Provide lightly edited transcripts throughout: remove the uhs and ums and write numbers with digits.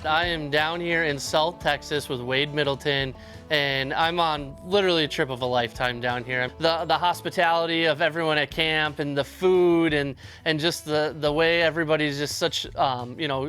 I am down here in South Texas with Wade Middleton, and I'm on literally a trip of a lifetime down here. The hospitality of everyone at camp and the food and just the way everybody's just such,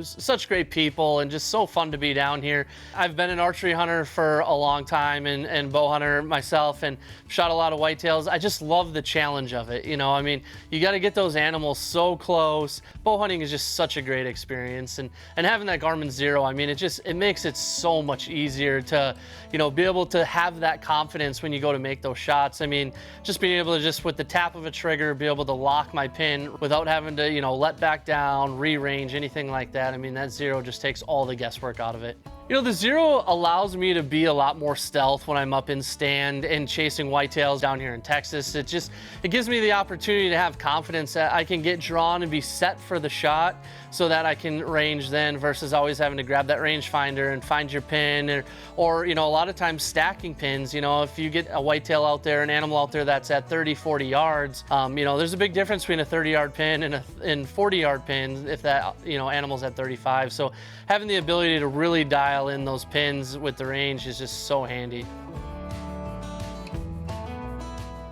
such great people and just so fun to be down here. I've been an archery hunter for a long time and bow hunter myself and shot a lot of whitetails. I just love the challenge of it. I mean, you got to get those animals so close. Bow hunting is just such a great experience, and having that Garmin Xero, I mean, it makes it so much easier to, be able to have that confidence when you go to make those shots. I mean, just being able to just with the tap of a trigger, be able to lock my pin without having to, let back down, re-range, anything like that. I mean, that Xero just takes all the guesswork out of it. The Xero allows me to be a lot more stealth when I'm up in stand and chasing whitetails down here in Texas. It gives me the opportunity to have confidence that I can get drawn and be set for the shot so that I can range then versus always having to grab that rangefinder and find your pin or a lot of times stacking pins. If you get a whitetail out there, an animal out there that's at 30, 40 yards, there's a big difference between a 30-yard pin and a 40-yard pin if that, animal's at 35. So having the ability to really dial in those pins with the range is just so handy.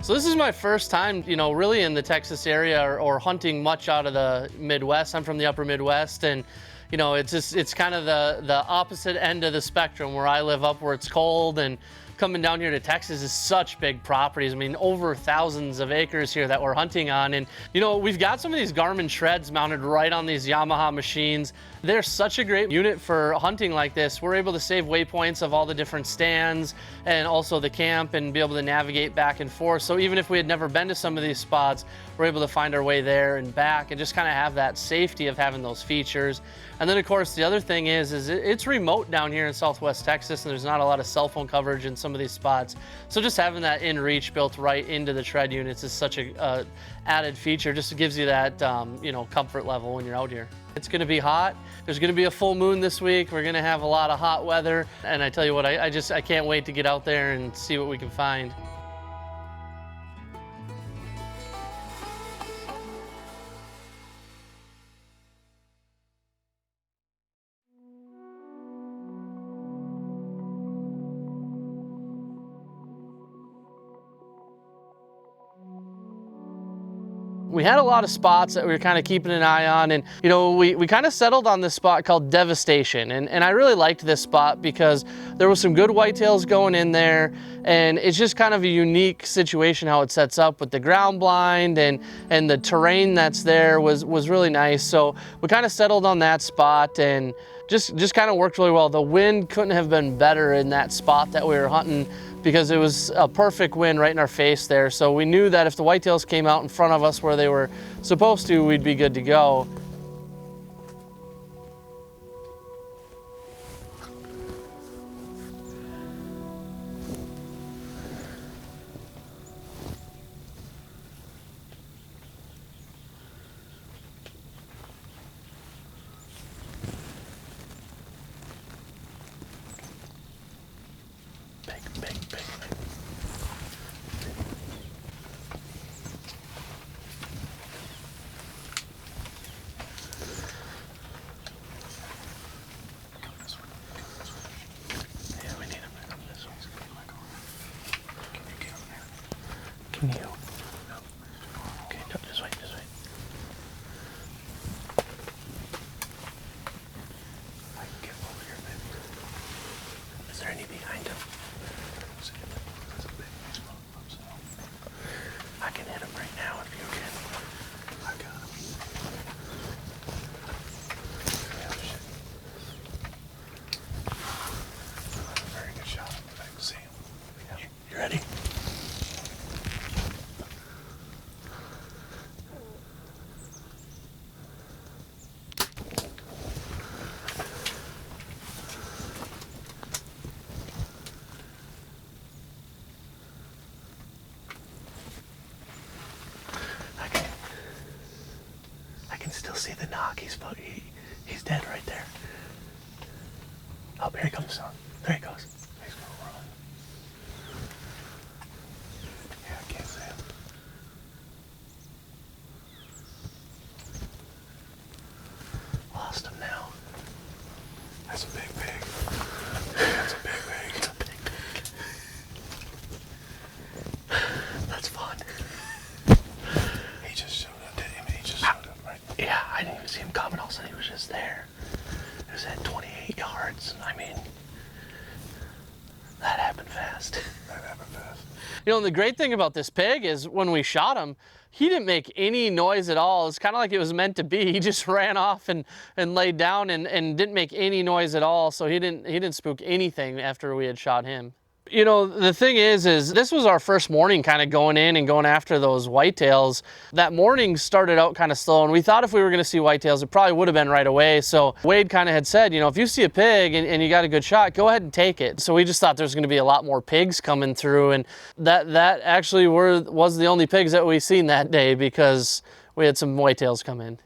So this is my first time, really in the Texas area or hunting much out of the Midwest. I'm from the upper Midwest, and it's kind of the opposite end of the spectrum where I live up where it's cold, and coming down here to Texas is such big properties. I mean, over thousands of acres here that we're hunting on. And, we've got some of these Garmin treads mounted right on these Yamaha machines. They're such a great unit for hunting like this. We're able to save waypoints of all the different stands and also the camp and be able to navigate back and forth. So even if we had never been to some of these spots, we're able to find our way there and back and just kind of have that safety of having those features. And then of course, the other thing is it's remote down here in Southwest Texas, and there's not a lot of cell phone coverage in some of these spots. So just having that in reach built right into the tread units is such a added feature. Just gives you that comfort level when you're out here. It's going to be hot. There's going to be a full moon this week. We're going to have a lot of hot weather, and I tell you what, I can't wait to get out there and see what we can find. We had a lot of spots that we were kind of keeping an eye on, and we kind of settled on this spot called Devastation, and I really liked this spot because there was some good whitetails going in there, and it's just kind of a unique situation how it sets up with the ground blind and the terrain that's there was really nice. So we kind of settled on that spot and just kind of worked really well. The wind couldn't have been better in that spot that we were hunting because it was a perfect wind right in our face there. So we knew that if the whitetails came out in front of us where they were supposed to, we'd be good to go. Can you? Okay, no, just wait, just wait. I can get over here, baby. Is there any behind him? I can hit him right now if you can. I got him. Yeah, shit. That's a very good shot, but I can see him. Yeah. You ready? I can still see the knock. He's dead right there. Oh, here he comes. There he goes. He's gonna run. Yeah, I can't see him. Lost him now. That's a You know, and the great thing about this pig is when we shot him, he didn't make any noise at all. It's kind of like it was meant to be. He just ran off and laid down and didn't make any noise at all. So he didn't spook anything after we had shot him. You know, the thing is this was our first morning kind of going in and going after those whitetails. That morning started out kind of slow, and we thought if we were going to see whitetails, it probably would have been right away. So Wade kind of had said, you know, if you see a pig and you got a good shot, go ahead and take it. So we just thought there's going to be a lot more pigs coming through, and that actually was the only pigs that we seen that day, because we had some whitetails come in.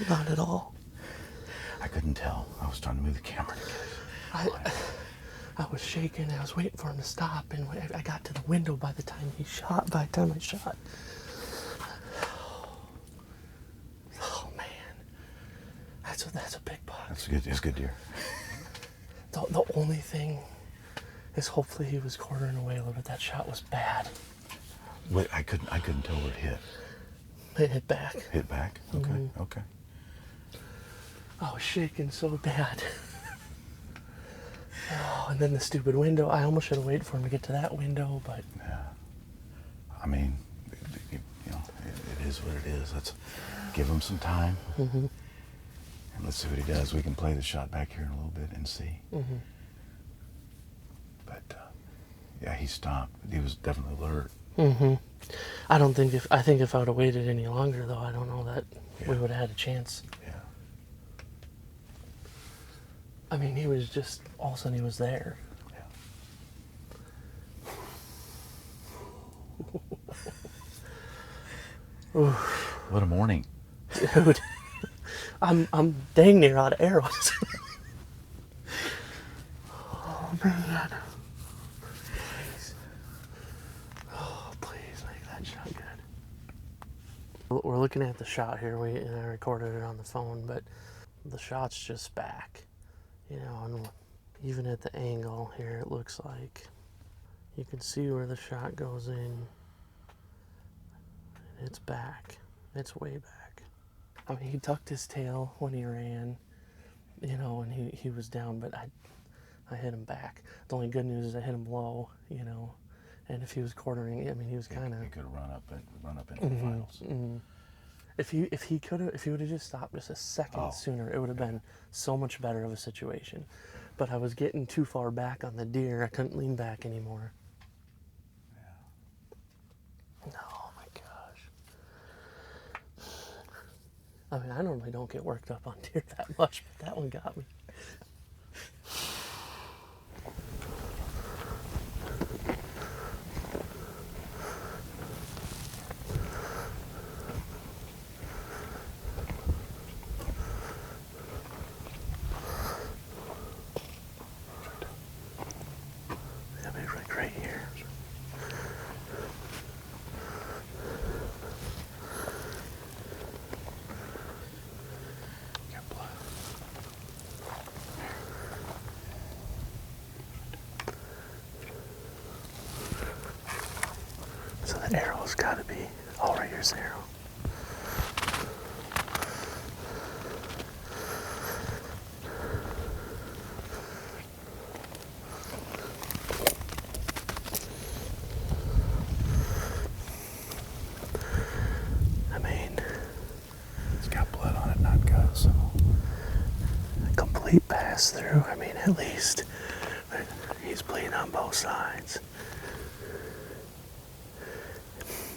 Not at all. I couldn't tell. I was trying to move the camera to get it. I was shaking. I was waiting for him to stop, and I got to the window by the time he shot. By the time I shot. Oh man, that's a big buck. That's good. It's good deer. The only thing is, hopefully he was quartering away a little bit. That shot was bad. Wait, I couldn't tell where it hit. It hit back. Hit back. Okay. Mm-hmm. Okay. I was shaking so bad. Oh, and then the stupid window. I almost should have waited for him to get to that window, but... Yeah. I mean, you know, it is what it is. Let's give him some time. Mm-hmm. And let's see what he does. We can play the shot back here in a little bit and see. Mm-hmm. But, yeah, he stopped. He was definitely alert. Mm-hmm. I think if I would have waited any longer, though, I don't know that we would have had a chance. Yeah. I mean, he was just, all of a sudden he was there. Yeah. What a morning. Dude, I'm dang near out of arrows. Oh, man. Please. Oh, please make that shot good. We're looking at the shot here. And I recorded it on the phone, but the shot's just back. You know, and even at the angle here, it looks like you can see where the shot goes in. It's back. It's way back. I mean, he tucked his tail when he ran, you know, and he was down, but I hit him back. The only good news is I hit him low, you know, and if he was quartering, I mean, he was kind of... He could have run up into the finals. Mm-hmm. If he would have just stopped just a second sooner, it would have been so much better of a situation. But I was getting too far back on the deer. I couldn't lean back anymore. Yeah. I mean, I normally don't get worked up on deer that much, but that one got me. Yeah, maybe like right here. So the arrow's got to be, oh, right here's the arrow. I mean, It's got blood on it, not guts. So. a complete pass through. I mean, at least he's bleeding on both sides.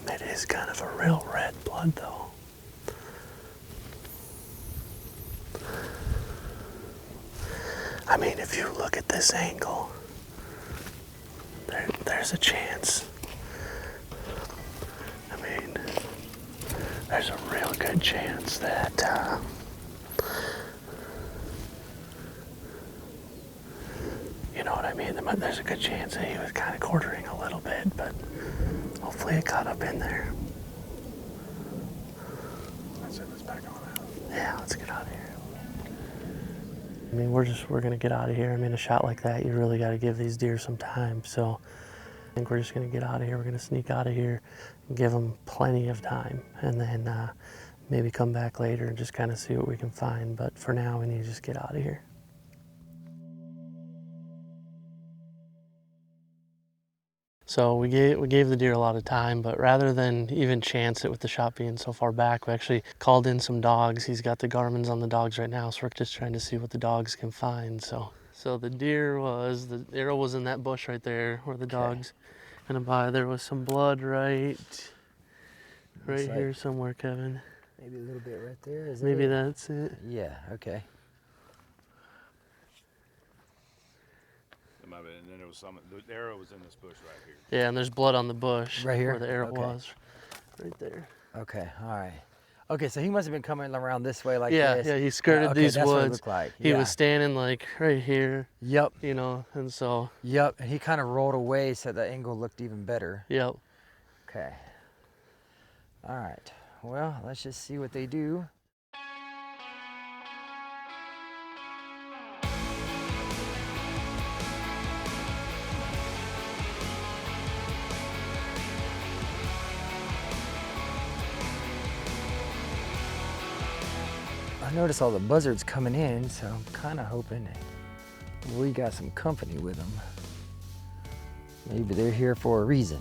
It is kind of a real red blood, though. I mean, if you look at this angle, there's a chance. I mean, there's a real good chance that you know what I mean? There's a good chance that he was kind of quartering a little bit, but hopefully it got up in there. Let's set this back on out. Yeah, let's get out of here. I mean, we're gonna get out of here. I mean, a shot like that, you really got to give these deer some time. So I think we're just gonna get out of here. We're gonna sneak out of here and give them plenty of time, and then maybe come back later and just kind of see what we can find. But for now, we need to just get out of here. So we gave the deer a lot of time, but rather than even chance it with the shot being so far back, we actually called in some dogs. He's got the Garmin's on the dogs right now, so we're just trying to see what the dogs can find. So the arrow was in that bush right there where the dog's gonna buy. There was some blood right here somewhere, Kevin. Maybe a little bit right there. Is Maybe it? that's it. Yeah, okay. It might have been, and then there was some. The arrow was in this bush right here. Yeah, and there's blood on the bush. Right here? Where the arrow Okay. was. Right there. Okay, all right. Okay, so he must have been coming around this way like Yeah, this. yeah, he skirted Okay, these that's what it woods. looked like. He Yeah. was standing like right here, Yep, you know, and so, yep. And he kind of rolled away so the angle looked even better. yep. Okay. All right. Well, let's just see what they do. I noticed all the buzzards coming in, so I'm kind of hoping we got some company with them. Maybe they're here for a reason.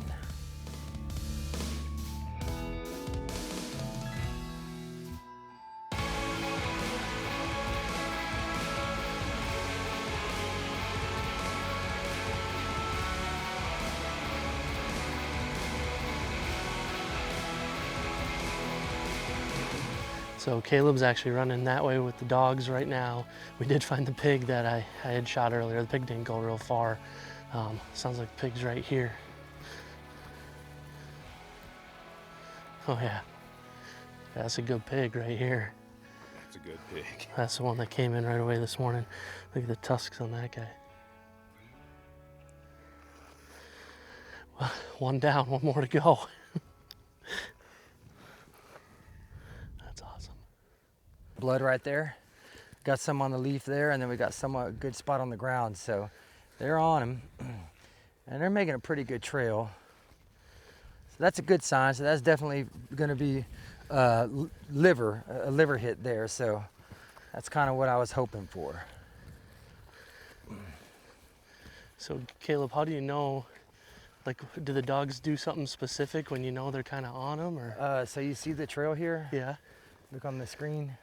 So Caleb's actually running that way with the dogs right now. We did find the pig that I had shot earlier. The pig didn't go real far. Sounds like the pig's right here. Oh yeah. That's a good pig right here. That's a good pig. That's the one that came in right away this morning. Look at the tusks on that guy. Well, one down, one more to go. That's awesome. Blood right there. Got some on the leaf there, and then we got some a good spot on the ground. So they're on him, and they're making a pretty good trail. So that's a good sign. So that's definitely going to be a liver hit there. So that's kind of what I was hoping for. So Caleb, how do you know, like, do the dogs do something specific when you know they're kind of on them, or? So you see the trail here? Yeah. Look on the screen.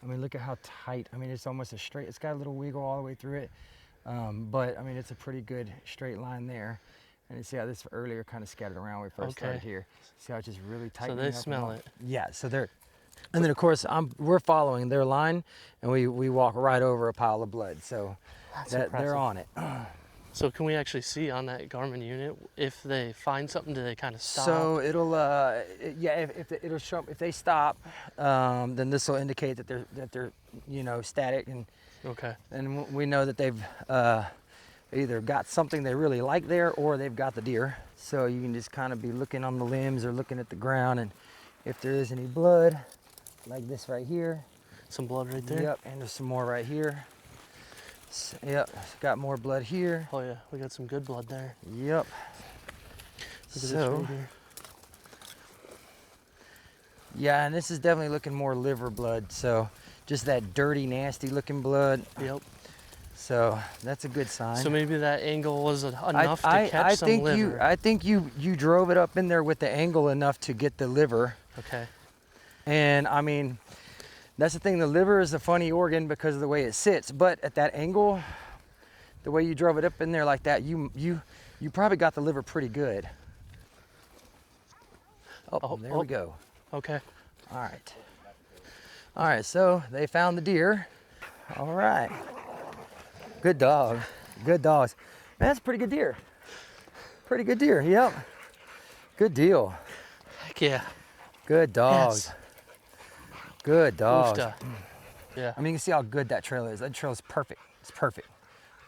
I mean, look at how tight. I mean, it's almost a straight. It's got a little wiggle all the way through it. But I mean, it's a pretty good straight line there. And you see how this earlier kind of scattered around when we first started here. See how it's just really tight. So they smell it. Yeah, so they're And then of course we're following their line, and we walk right over a pile of blood. So they're on it. So can we actually see on that Garmin unit if they find something? Do they kind of stop? So it'll yeah, it'll show if they stop, then this will indicate that they're you know, static, and Okay. and we know that they've either got something they really like there, or they've got the deer. So you can just kind of be looking on the limbs or looking at the ground, and if there is any blood, like this right here. Some blood right there. Yep, and there's some more right here. Yep, got more blood here. Oh yeah, we got some good blood there. Yep. Look at this So, right here. yeah, and this is definitely looking more liver blood. So just that dirty, nasty looking blood. Yep. So that's a good sign. So maybe that angle was enough to catch some liver. I think you drove it up in there with the angle enough to get the liver. Okay. And I mean, that's the thing. The liver is a funny organ because of the way it sits. But at that angle, the way you drove it up in there like that, you probably got the liver pretty good. Oh, there we go. Okay. All right. All right, so they found the deer. All right. Good dog. Good dogs. Man, that's a pretty good deer. Pretty good deer, yep. Good deal. Heck yeah. Good dogs. Yes. Good dogs. Oofta. Yeah. I mean, you can see how good that trail is. That trail is perfect. It's perfect.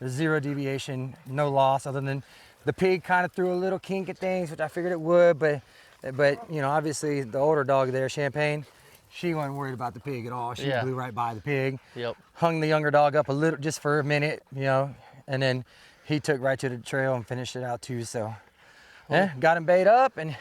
There's zero deviation, no loss, other than the pig kind of threw a little kink at things, which I figured it would, but you know, obviously the older dog there, Champagne, she wasn't worried about the pig at all. She blew right by the pig. Yep. Hung the younger dog up a little, just for a minute, you know, and then he took right to the trail and finished it out too. So, yeah, got him bait up, and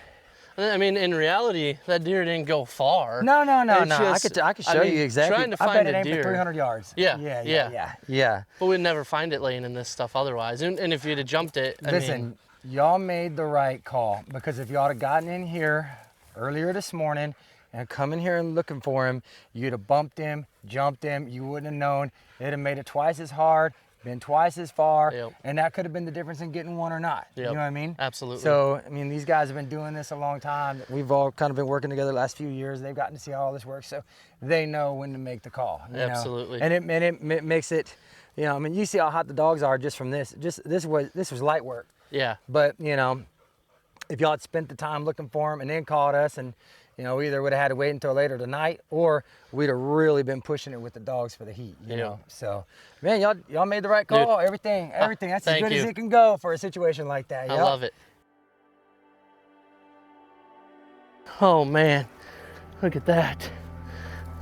I mean, in reality, that deer didn't go far. no. Just, I could show you exactly. Trying to I find bet it a aimed deer. for 300 yards. Yeah. But we'd never find it laying in this stuff otherwise. And if you'd have jumped it, I Listen, mean, y'all made the right call, because if y'all had gotten in here earlier this morning and come in here and looking for him, you'd have bumped him, jumped him, you wouldn't have known. It'd have made it twice as hard, been twice as far, and that could have been the difference in getting one or not. You know what I mean? Absolutely. So, I mean, these guys have been doing this a long time. We've all kind of been working together the last few years. They've gotten to see how all this works, so they know when to make the call. You Absolutely. know? And it makes it, you know, I mean, you see how hot the dogs are just from this. This was light work. Yeah. But, you know, if y'all had spent the time looking for them and then called us, and, you know, we either would have had to wait until later tonight, or we'd have really been pushing it with the dogs for the heat, you know. So, man, y'all made the right call. Dude, everything. That's as thank good you. as it can go for a situation like that. I love it. Oh, man. Look at that.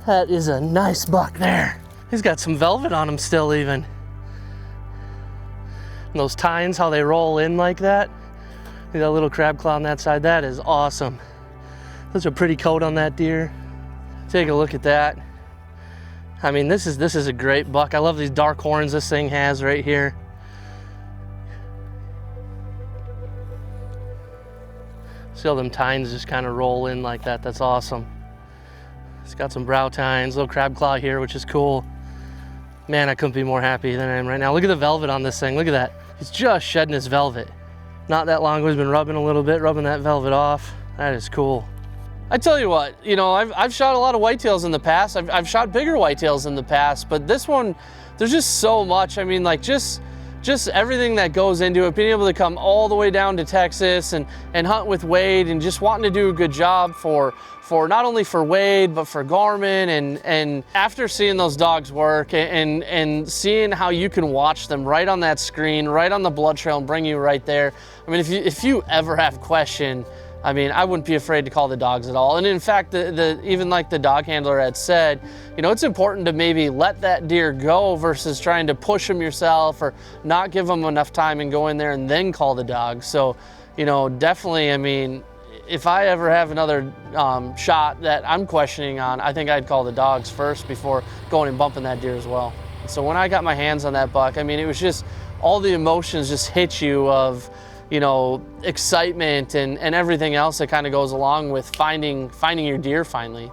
That is a nice buck there. He's got some velvet on him still even. And those tines, how they roll in like that. Look at that little crab claw on that side. That is awesome. That's a pretty coat on that deer. Take a look at that. I mean, this is a great buck. I love these dark horns this thing has right here. See how them tines just kind of roll in like that. That's awesome. It's got some brow tines, little crab claw here, which is cool. Man, I couldn't be more happy than I am right now. Look at the velvet on this thing. Look at that. He's just shedding his velvet. Not that long ago, he's been rubbing a little bit, rubbing that velvet off. That is cool. I tell you what, you know, I've shot a lot of whitetails in the past. I've shot bigger whitetails in the past, but this one, there's just so much. I mean, like just everything that goes into it, being able to come all the way down to Texas and hunt with Wade, and just wanting to do a good job for not only for Wade, but for Garmin. And after seeing those dogs work and seeing how you can watch them right on that screen, right on the blood trail, and bring you right there. I mean, if you ever have question, I mean, I wouldn't be afraid to call the dogs at all. And in fact, even like the dog handler had said, you know, it's important to maybe let that deer go versus trying to push them yourself or not give them enough time and go in there and then call the dog. So, you know, definitely, I mean, if I ever have another shot that I'm questioning on, I think I'd call the dogs first before going and bumping that deer as well. So when I got my hands on that buck, I mean, it was just all the emotions just hit you of, you know, excitement and everything else that kind of goes along with finding your deer finally.